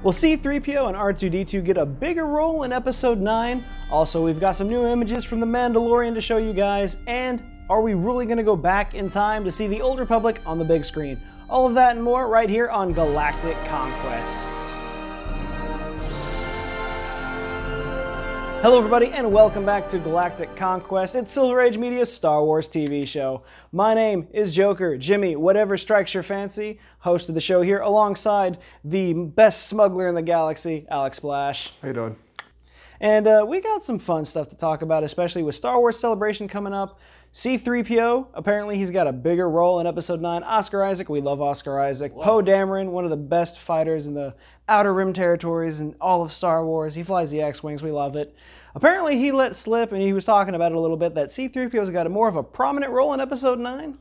Will C-3PO and R2-D2 get a bigger role in Episode 9? Also, we've got some new images from The Mandalorian to show you guys, and are we really going to go back in time to see the Old Republic on the big screen? All of that and more right here on Galactic Conquest. Hello everybody and welcome back to Galactic Conquest. It's Silver Age Media's Star Wars TV show. My name is Joker, Jimmy, whatever strikes your fancy, host of the show here alongside the best smuggler in the galaxy, Alex Splash. How you doing? And we got some fun stuff to talk about, especially with Star Wars Celebration coming up. C-3PO, apparently he's got a bigger role in Episode 9. Oscar Isaac, we love Oscar Isaac. Poe Dameron, one of the best fighters in the Outer Rim territories in all of Star Wars. He flies the X-Wings, we love it. Apparently he let slip, and he was talking about it a little bit, that C-3PO's got more of a prominent role in Episode 9.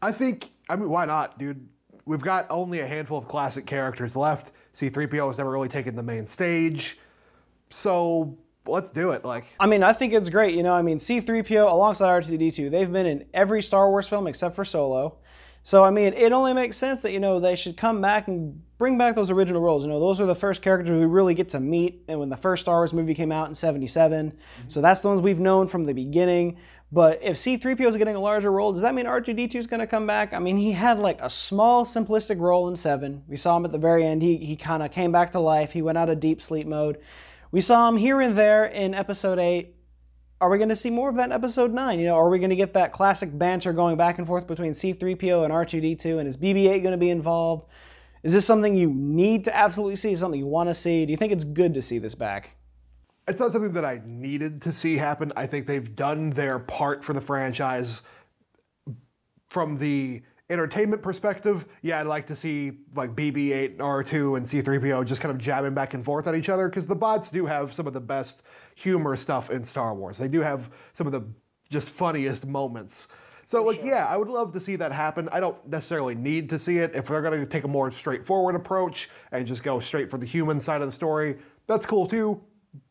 I mean, why not, dude? We've got only a handful of classic characters left. C-3PO has never really taken the main stage, so let's do it. I mean, I think it's great. You know, I mean, C-3PO alongside R2-D2, they've been in every Star Wars film except for Solo. So, I mean, it only makes sense that, you know, they should come back and bring back those original roles. You know, those are the first characters we really get to meet, and when the first Star Wars movie came out in '77. So that's the ones we've known from the beginning. But if C-3PO is getting a larger role, does that mean R2-D2 is going to come back? I mean, he had like a small, simplistic role in 7. We saw him at the very end. He kind of came back to life. He went out of deep sleep mode. We saw him here and there in Episode 8. Are we going to see more of that in Episode 9? You know, are we going to get that classic banter going back and forth between C-3PO and R2-D2? And is BB-8 going to be involved? Is this something you need to absolutely see? Something you want to see? Do you think it's good to see this back? It's not something that I needed to see happen. I think they've done their part for the franchise. From the entertainment perspective, yeah, I'd like to see like BB-8, R2, and C-3PO just kind of jabbing back and forth at each other, because the bots do have some of the best humor stuff in Star Wars. They do have some of the just funniest moments. So, yeah, I would love to see that happen. I don't necessarily need to see it. If they're going to take a more straightforward approach and just go straight for the human side of the story, that's cool too.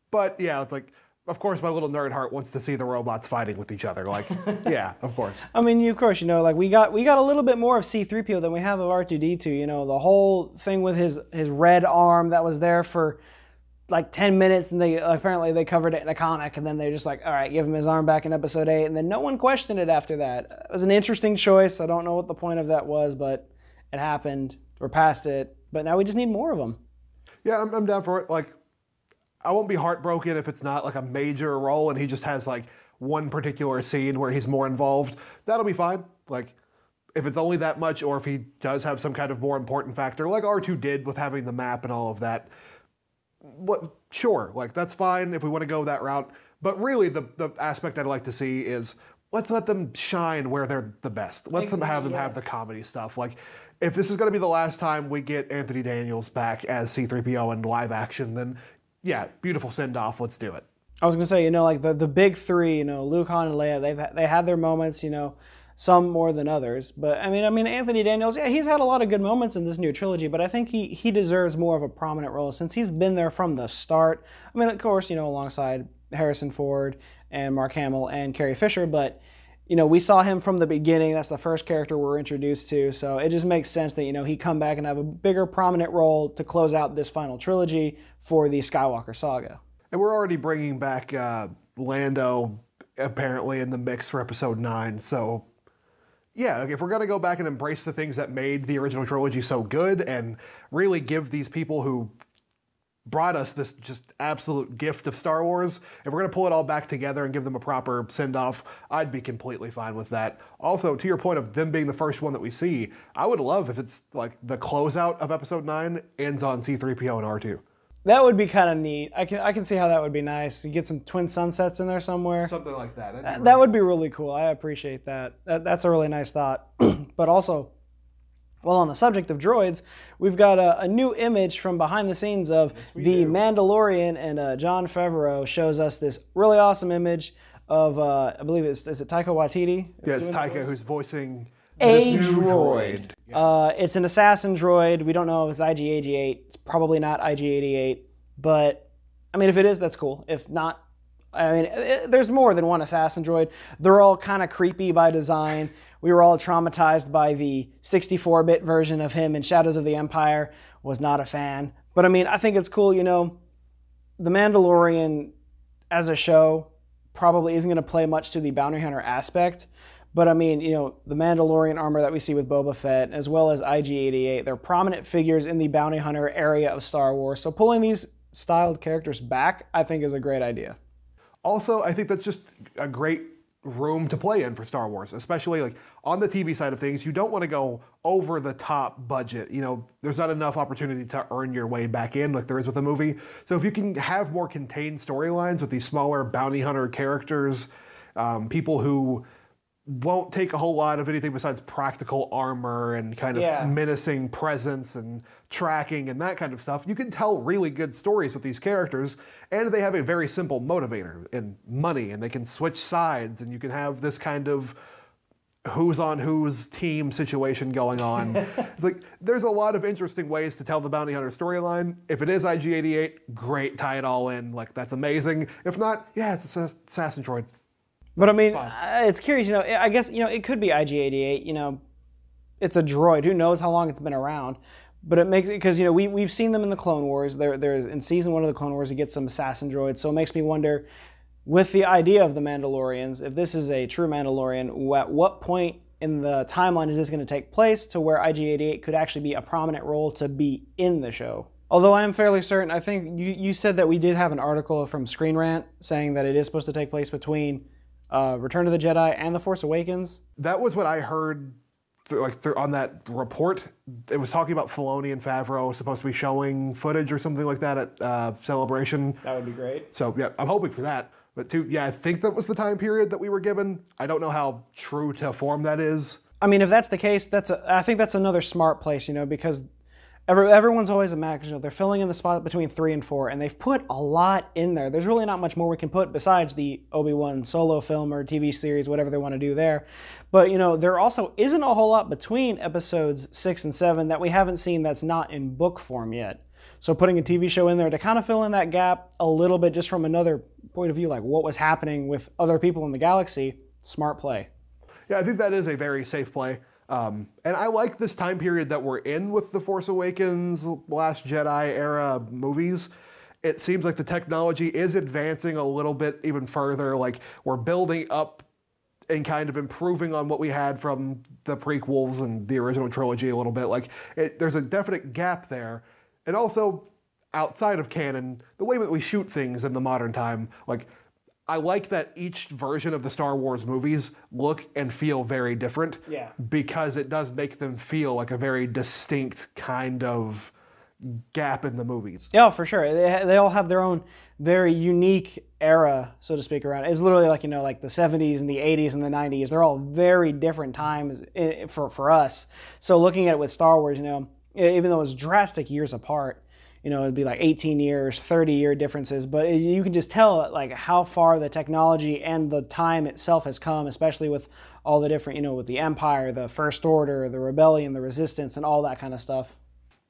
But, yeah, it's like, of course, my little nerd heart wants to see the robots fighting with each other. Like, yeah, of course. I mean, of course, you know, like we got a little bit more of C-3PO than we have of R2-D2. You know, the whole thing with his red arm that was there for like 10 minutes, and apparently they covered it in a comic, and then they're just like, all right, give him his arm back in Episode 8, and then no one questioned it after that. It was an interesting choice. I don't know what the point of that was, but it happened. We're past it, but now we just need more of them. Yeah, I'm down for it. Like, I won't be heartbroken if it's not like a major role and he just has like one particular scene where he's more involved. That'll be fine. Like, if it's only that much, or if he does have some kind of more important factor, like R2 did with having the map and all of that, sure, like that's fine if we want to go that route. But really, the aspect I'd like to see is, let's let them shine where they're the best. Let's have them have the comedy stuff. Like, if this is going to be the last time we get Anthony Daniels back as C-3PO in live action, then yeah, beautiful send-off, let's do it. I was going to say, you know, like the big three, you know, Luke, Han, and Leia, they had their moments, you know, some more than others. But, I mean, Anthony Daniels, yeah, he's had a lot of good moments in this new trilogy, but I think he deserves more of a prominent role since he's been there from the start. I mean, of course, you know, alongside Harrison Ford and Mark Hamill and Carrie Fisher, but, you know, we saw him from the beginning. That's the first character we're introduced to, so it just makes sense that, you know, he come back and have a bigger prominent role to close out this final trilogy for the Skywalker saga. And we're already bringing back Lando, apparently, in the mix for Episode 9, so yeah, if we're going to go back and embrace the things that made the original trilogy so good and really give these people who brought us this just absolute gift of Star Wars, if we're going to pull it all back together and give them a proper send-off, I'd be completely fine with that. Also, to your point of them being the first one that we see, I would love if it's like the closeout of Episode 9 ends on C-3PO and R2. That would be kind of neat. I can see how that would be nice. You get some twin sunsets in there somewhere. Something like that. That would be really cool. I appreciate that. That's a really nice thought. But also, well, on the subject of droids, we've got a new image from behind the scenes of the Mandalorian, and Jon Favreau shows us this really awesome image of, I believe is it Taika Waititi? Yeah, it's Taika who's voicing a droid. Yeah. It's an assassin droid. We don't know if it's IG-88. It's probably not IG-88. But, I mean, if it is, that's cool. If not, I mean, there's more than one assassin droid. They're all kind of creepy by design. We were all traumatized by the 64-bit version of him in Shadows of the Empire. Was not a fan. But I mean, I think it's cool, The Mandalorian as a show probably isn't going to play much to the bounty hunter aspect. But I mean, the Mandalorian armor that we see with Boba Fett, as well as IG-88, they're prominent figures in the bounty hunter area of Star Wars. So pulling these styled characters back, I think is a great idea. Also, I think that's just a great room to play in for Star Wars, especially like on the TV side of things. You don't want to go over the top budget. There's not enough opportunity to earn your way back in like there is with a movie. So if you can have more contained storylines with these smaller bounty hunter characters, people who won't take a whole lot of anything besides practical armor and kind of menacing presence and tracking and that kind of stuff, you can tell really good stories with these characters, and they have a very simple motivator in money, and they can switch sides, and you can have this kind of who's on whose team situation going on. It's like, there's a lot of interesting ways to tell the bounty hunter storyline. If it is IG-88, great, tie it all in. Like, that's amazing. If not, yeah, it's an assassin droid. But I mean, it's curious, I guess, it could be IG-88, it's a droid. Who knows how long it's been around? But it makes, because, we've seen them in the Clone Wars. There's in season 1 of the Clone Wars, you get some assassin droids. So it makes me wonder, with the idea of the Mandalorians, if this is a true Mandalorian, at what point in the timeline is this going to take place to where IG-88 could actually be a prominent role to be in the show? Although I am fairly certain, I think you said that we did have an article from Screen Rant saying that it is supposed to take place between Return of the Jedi and The Force Awakens. That was what I heard on that report. It was talking about Filoni and Favreau supposed to be showing footage or something like that at Celebration. That would be great. So yeah, I'm hoping for that. But I think that was the time period that we were given. I don't know how true to form that is. I mean, if that's the case, I think that's another smart place, because everyone's always imagined, they're filling in the spot between 3 and 4, and they've put a lot in there. There's really not much more we can put besides the Obi-Wan solo film or TV series, whatever they want to do there. But, there also isn't a whole lot between episodes 6 and 7 that we haven't seen that's not in book form yet. So putting a TV show in there to kind of fill in that gap a little bit just from another point of view, like what was happening with other people in the galaxy, smart play. Yeah, I think that is a very safe play. And I like this time period that we're in with The Force Awakens, Last Jedi era movies. It seems like the technology is advancing a little bit even further. Like, we're building up and kind of improving on what we had from the prequels and the original trilogy a little bit. Like, there's a definite gap there. And also, outside of canon, the way that we shoot things in the modern time, like, I like that each version of the Star Wars movies look and feel very different. Yeah. Because it does make them feel like a very distinct kind of gap in the movies. Yeah, for sure. They all have their own very unique era, so to speak, around it. It's literally like, like the 70s and the 80s and the 90s. They're all very different times for us. So looking at it with Star Wars, even though it's drastic years apart, it'd be like 18 years, 30-year differences, but you can just tell like how far the technology and the time itself has come, especially with all the different, with the Empire, the First Order, the Rebellion, the Resistance, and all that kind of stuff.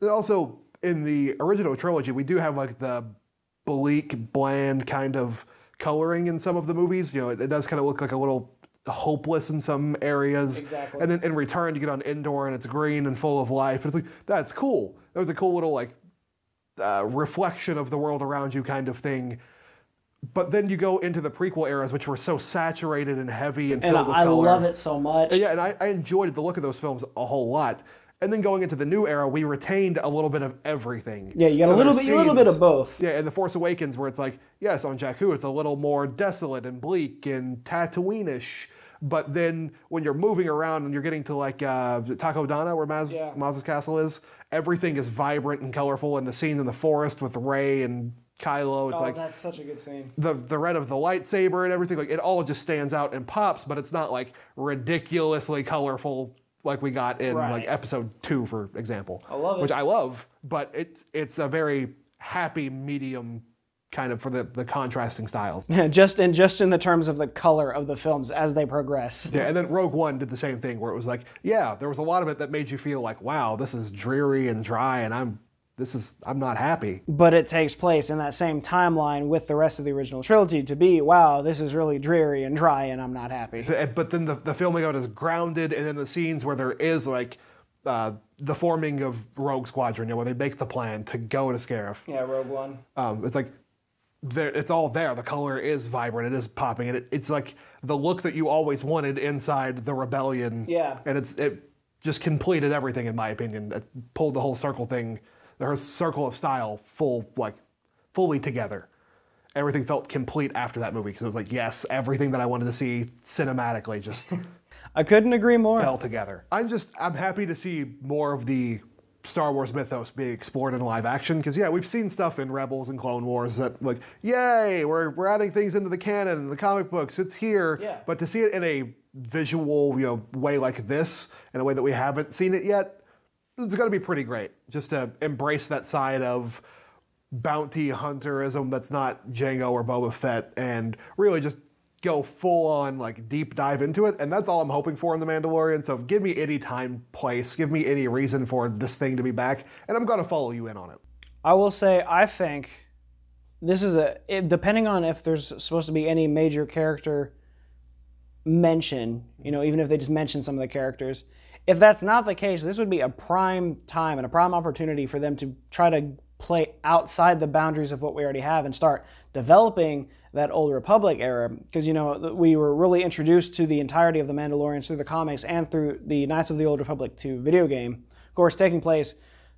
And also, in the original trilogy, we do have like the bleak, bland kind of coloring in some of the movies. It does kind of look like a little hopeless in some areas. Exactly. And then in return, you get on Endor and it's green and full of life. It's like, that's cool. That was a cool little like reflection of the world around you kind of thing. But then you go into the prequel eras, which were so saturated and heavy and filled with color. I love it so much. Yeah, and I enjoyed the look of those films a whole lot. And then going into the new era, we retained a little bit of everything. Yeah, you got a little bit of both. Yeah, in The Force Awakens, where it's like, yes, on Jakku, it's a little more desolate and bleak and Tatooine-ish. But then when you're moving around and you're getting to like Takodana, where Maz's castle is, everything is vibrant and colorful. And the scene in the forest with Rey and Kylo, it's that's such a good scene. The red of the lightsaber and everything, like it all just stands out and pops, but it's not like ridiculously colorful like we got in like episode 2, for example. I love it. Which I love, but it's a very happy medium kind of for the contrasting styles. Yeah, just in the terms of the color of the films as they progress. Yeah, and then Rogue One did the same thing, where it was like, yeah, there was a lot of it that made you feel like, wow, this is dreary and dry, and I'm not happy. But it takes place in that same timeline with the rest of the original trilogy to be, wow, this is really dreary and dry, and I'm not happy. But then the filming of it is grounded, and then the scenes where there is like the forming of Rogue Squadron, where they make the plan to go to Scarif. Yeah, Rogue One. It's like it's all there. The color is vibrant. It is popping, and it's like the look that you always wanted inside the Rebellion. Yeah, and it just completed everything, in my opinion. It pulled the whole circle thing, the circle of style, fully together. Everything felt complete after that movie because it was like, yes, everything that I wanted to see cinematically just I couldn't agree more. fell together. I'm happy to see more of the Star Wars mythos being explored in live action because, yeah, we've seen stuff in Rebels and Clone Wars that, like, yay, we're adding things into the canon and the comic books, it's here. Yeah. But to see it in a visual, way like this, in a way that we haven't seen it yet, it's going to be pretty great. Just to embrace that side of bounty hunterism that's not Jango or Boba Fett and really just go full on deep dive into it, and that's all I'm hoping for in The Mandalorian. So give me any time, place, give me any reason for this thing to be back, and I'm gonna follow you in on it. I will say, I think this is depending on if there's supposed to be any major character mention, even if they just mention some of the characters. If that's not the case, this would be a prime time and a prime opportunity for them to try to play outside the boundaries of what we already have and start developing that Old Republic era, because we were really introduced to the entirety of the Mandalorians through the comics and through the Knights of the Old Republic 2 video game, of course taking place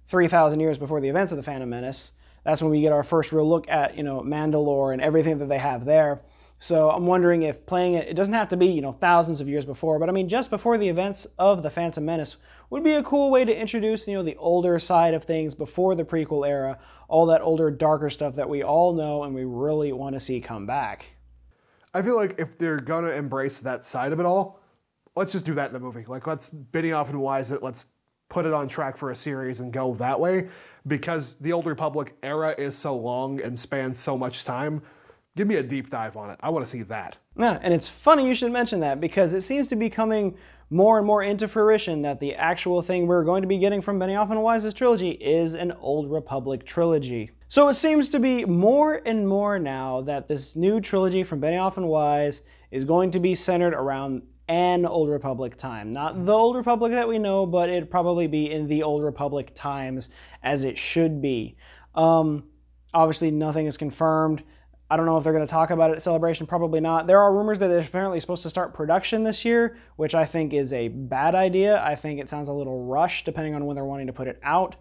3,000 years before the events of the Phantom Menace. That's when we get our first real look at Mandalore and everything that they have there. So I'm wondering if playing it doesn't have to be thousands of years before, but I mean just before the events of the Phantom Menace would be a cool way to introduce the older side of things before the prequel era, all that older, darker stuff that we all know and we really want to see come back. I feel like if they're gonna embrace that side of it all, let's just do that in a movie. Let's Benioff and Wise it. Let's put it on track for a series and go that way, because the Old Republic era is so long and spans so much time. Give me a deep dive on it. I want to see that. Yeah, and it's funny you should mention that because it seems to be coming more and more into fruition that the actual thing we're going to be getting from Benioff and Wise's trilogy is an Old Republic trilogy. So it seems to be more and more now that this new trilogy from Benioff and Wise is going to be centered around an Old Republic time. Not the Old Republic that we know, but it'd probably be in the Old Republic times as it should be. Obviously, nothing is confirmed. I don't know if they're going to talk about it at Celebration, probably not. There are rumors that they're apparently supposed to start production this year, which I think is a bad idea. I think it sounds a little rushed depending on when they're wanting to put it out,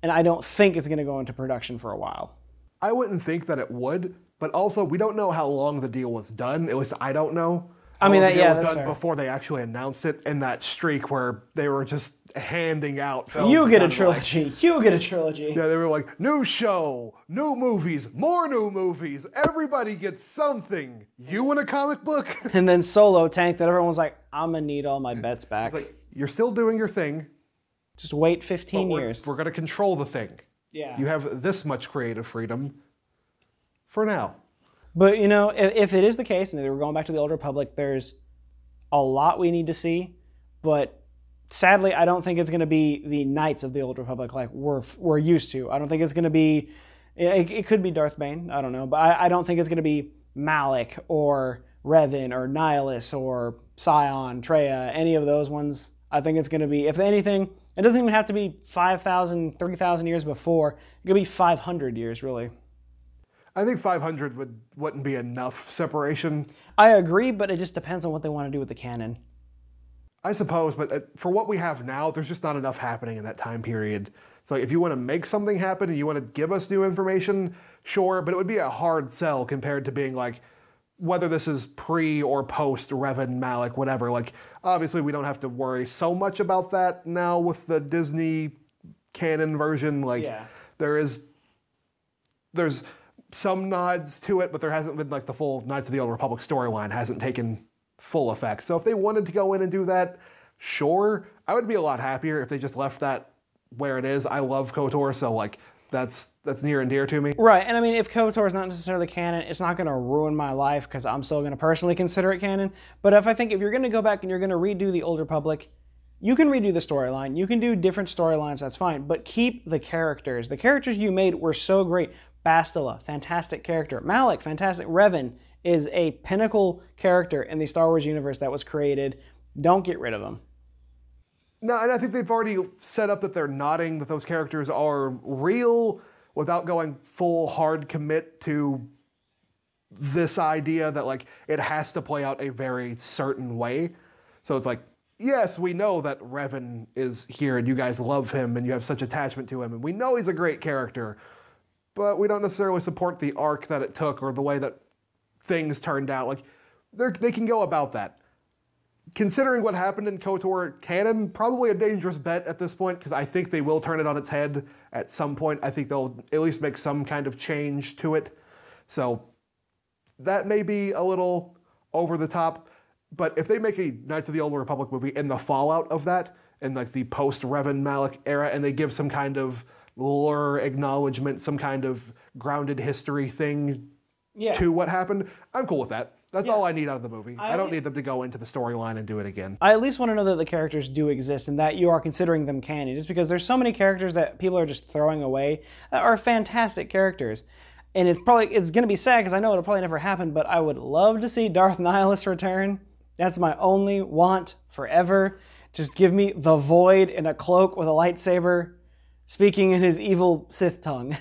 and I don't think it's going to go into production for a while. I wouldn't think that it would, but also we don't know how long the deal was done. At least I don't know. I mean, the deal was that's done fair. before they actually announced it, in that streak where they were just handing out films. You get a that sounded like- trilogy. You get a trilogy. Yeah, they were like, new show, new movies, more new movies. Everybody gets something. You want a comic book? And then Solo tanked that everyone was like, I'm going to need all my bets back. It's like, you're still doing your thing. Just wait but 15 years. We're going to control the thing. Yeah. You have this much creative freedom for now. But, if it is the case, and we're going back to the Old Republic, there's a lot we need to see. But sadly, I don't think it's going to be the Knights of the Old Republic like we're used to. I don't think it's going to be... It could be Darth Bane, I don't know. But I don't think it's going to be Malik or Revan or Nihilus or Scion, Traya, any of those ones. I think it's going to be, if anything, it doesn't even have to be 5,000, 3,000 years before. It could be 500 years, really. I think 500 wouldn't be enough separation. I agree, but it just depends on what they want to do with the canon. I suppose, but for what we have now, there's just not enough happening in that time period. So if you want to make something happen and you want to give us new information, sure, but it would be a hard sell compared to being like, whether this is pre or post Revan, Malik, whatever. Like, obviously we don't have to worry so much about that now with the Disney canon version. Like, Yeah. there's some nods to it, but there hasn't been like the full Knights of the Old Republic storyline hasn't taken full effect. So if they wanted to go in and do that, sure. I would be a lot happier if they just left that where it is. I love KOTOR, so like that's near and dear to me. Right, and I mean, if KOTOR is not necessarily canon, it's not going to ruin my life because I'm still going to personally consider it canon. But if you're going to go back and you're going to redo the Old Republic, you can redo the storyline. You can do different storylines, that's fine. But keep the characters. The characters you made were so great. Bastila, fantastic character. Malik, fantastic. Revan is a pinnacle character in the Star Wars universe that was created. Don't get rid of him. No, and I think they've already set up that they're nodding that those characters are real without going full hard commit to this idea that like it has to play out a very certain way. So it's like, yes, we know that Revan is here and you guys love him and you have such attachment to him and we know he's a great character, but we don't necessarily support the arc that it took or the way that things turned out. Like, they can go about that. Considering what happened in KOTOR canon, probably a dangerous bet at this point, because I think they will turn it on its head at some point. I think they'll at least make some kind of change to it. So that may be a little over the top, but if they make a Knights of the Old Republic movie in the fallout of that, in like the post-Revan Malik era, and they give some kind of lore acknowledgement, some kind of grounded history thing to what happened, I'm cool with that. That's all I need out of the movie. I don't need them to go into the storyline and do it again. I at least want to know that the characters do exist and that you are considering them canon, just because there's so many characters that people are just throwing away that are fantastic characters. And it's going to be sad because I know it'll probably never happen, but I would love to see Darth Nihilus return. That's my only want forever. Just give me the Void in a cloak with a lightsaber speaking in his evil Sith tongue.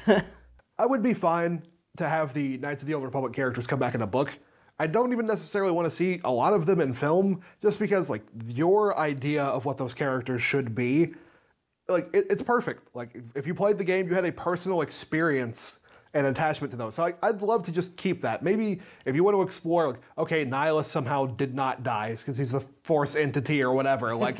I would be fine to have the Knights of the Old Republic characters come back in a book. I don't even necessarily want to see a lot of them in film, just because like your idea of what those characters should be, like it's perfect. Like if you played the game, you had a personal experience and attachment to those. So I'd love to just keep that. Maybe if you want to explore, like, okay, Nihilus somehow did not die because he's the Force entity or whatever. Like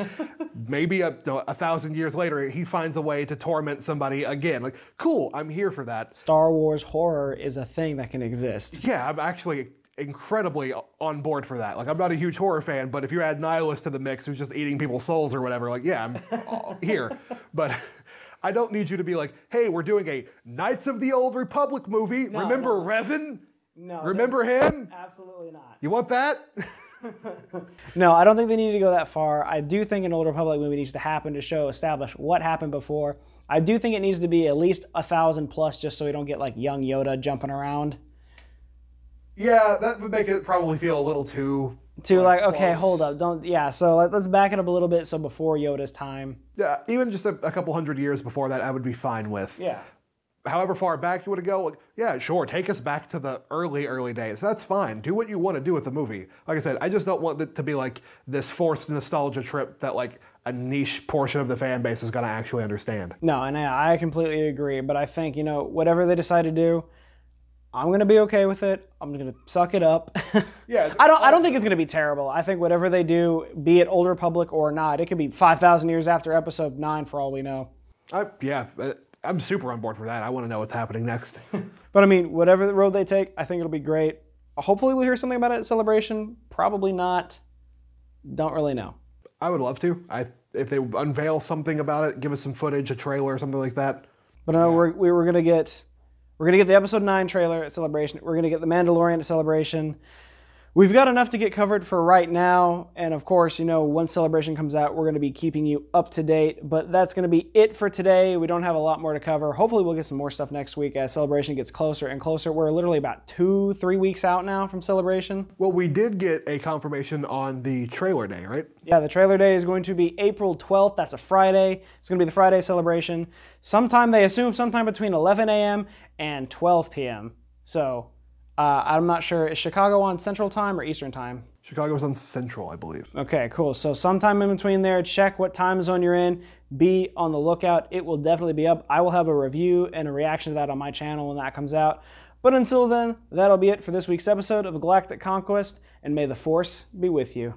maybe a 1,000 years later, he finds a way to torment somebody again. Like, cool, I'm here for that. Star Wars horror is a thing that can exist. Yeah, I'm actually incredibly on board for that. Like, I'm not a huge horror fan, but if you add Nihilus to the mix who's just eating people's souls or whatever, like, yeah, I'm here. But I don't need you to be like, hey, we're doing a Knights of the Old Republic movie. No, remember Revan? No. Remember him? Absolutely not. You want that? No, I don't think they need to go that far. I do think an Old Republic movie needs to happen to establish what happened before. I do think it needs to be at least 1,000 plus just so we don't get like young Yoda jumping around. Yeah, that would make it probably feel a little too like okay, hold up, don't, yeah, so let's back it up a little bit, so before Yoda's time. Yeah, even just a couple hundred years before that, I would be fine with. Yeah. However far back you want to go, like, yeah, sure, take us back to the early days. That's fine. Do what you want to do with the movie. Like I said, I just don't want it to be like this forced nostalgia trip that like a niche portion of the fan base is going to actually understand. No, and I completely agree, but I think, you know, whatever they decide to do, I'm gonna be okay with it. I'm gonna suck it up. Yeah, I don't think it's gonna be terrible. I think whatever they do, be it Old Republic or not, it could be 5,000 years after Episode 9 for all we know. Yeah, I'm super on board for that. I want to know what's happening next. But I mean, whatever the road they take, I think it'll be great. Hopefully we'll hear something about it at Celebration. Probably not. Don't really know. I would love to. If they unveil something about it, give us some footage, a trailer or something like that. But I know we're gonna get the Episode 9 trailer at Celebration. We're going to get The Mandalorian at Celebration. We've got enough to get covered for right now. And of course, you know, once Celebration comes out, we're going to be keeping you up to date. But that's going to be it for today. We don't have a lot more to cover. Hopefully we'll get some more stuff next week as Celebration gets closer and closer. We're literally about 2-3 weeks out now from Celebration. Well, we did get a confirmation on the trailer day, right? Yeah, the trailer day is going to be April 12th. That's a Friday. It's going to be the Friday Celebration. They assume sometime between 11 a.m. and 12 p.m. So I'm not sure. Is Chicago on Central Time or Eastern Time? Chicago's on Central, I believe. Okay, cool. So sometime in between there, check what time zone you're in. Be on the lookout. It will definitely be up. I will have a review and a reaction to that on my channel when that comes out. But until then, that'll be it for this week's episode of Galactic Conquest, and may the Force be with you.